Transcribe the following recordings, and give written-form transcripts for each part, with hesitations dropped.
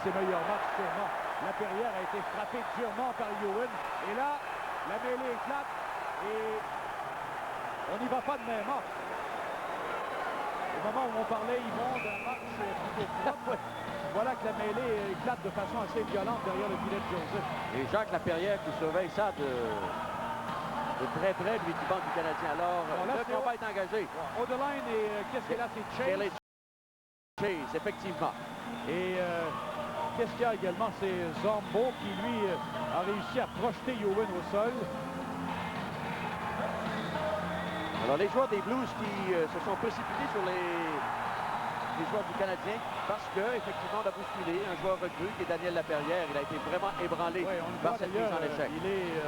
ses meilleurs matchs, sûrement. Laperrière a été frappé durement par Ewan. Et là, la mêlée éclate et on n'y va pas de même ordre. Au moment où on parlait, Yvon, d'un match plutôt propre, voilà que la mêlée éclate de façon assez violente derrière le filet de Joseph. Et Jacques Laperrière qui surveille ça de très près, lui, du banc du Canadien. Alors, le combat est engagé. Odeline et qu'est-ce qu'il a, c'est Chase. Chase, effectivement. Et qu'est-ce qu'il y a également, c'est Zombo qui, lui, a réussi à projeter Ewan au sol. Alors, les joueurs des Blues qui se sont précipités sur les joueurs du Canadien parce que, effectivement, on a bousculé un joueur recru qui est Daniel Laperrière. Il a été vraiment ébranlé par cette mise en échec. Il est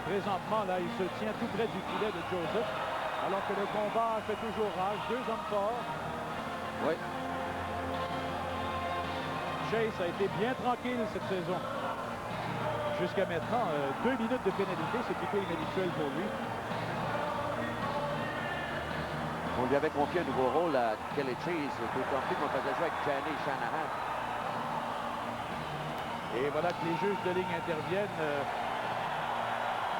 présentement, là, il se tient tout près du filet de Joseph, alors que le combat fait toujours rage. Deux hommes forts. Oui. Chase a été bien tranquille cette saison. Jusqu'à maintenant, 2 minutes de pénalité, c'est plutôt inhabituel pour lui. On lui avait confié un nouveau rôle à Kelly Chase, d'autant plus qu'on faisait jouer avec Janey Shanahan. Et voilà que les juges de ligne interviennent.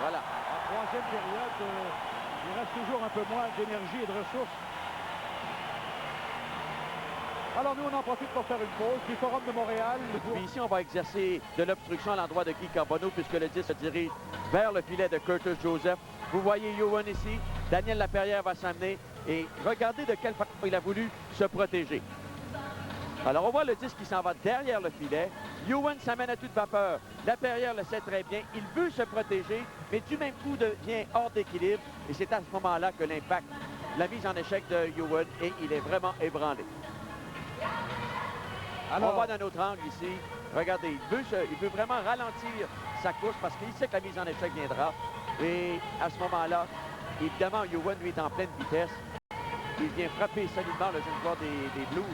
Voilà. En troisième période, il reste toujours un peu moins d'énergie et de ressources. Alors nous, on en profite pour faire une pause. Du Forum de Montréal. Puis ici, on va exercer de l'obstruction à l'endroit de Guy Carbonneau puisque le 10 se dirige vers le filet de Curtis Joseph. Vous voyez Ewan ici. Daniel Laperrière va s'amener. Et regardez de quelle façon il a voulu se protéger. Alors, on voit le 10 qui s'en va derrière le filet. Ewan s'amène à toute vapeur. Laperrière le sait très bien. Il veut se protéger, mais du même coup devient hors d'équilibre. Et c'est à ce moment-là que l'impact, la mise en échec de Ewan, et il est vraiment ébranlé. Alors, on voit d'un autre angle ici. Regardez, il veut vraiment ralentir sa course parce qu'il sait que la mise en échec viendra. Et à ce moment-là, évidemment, Ewan, lui, est en pleine vitesse. Il vient frapper solidement le jeune joueur des Blues.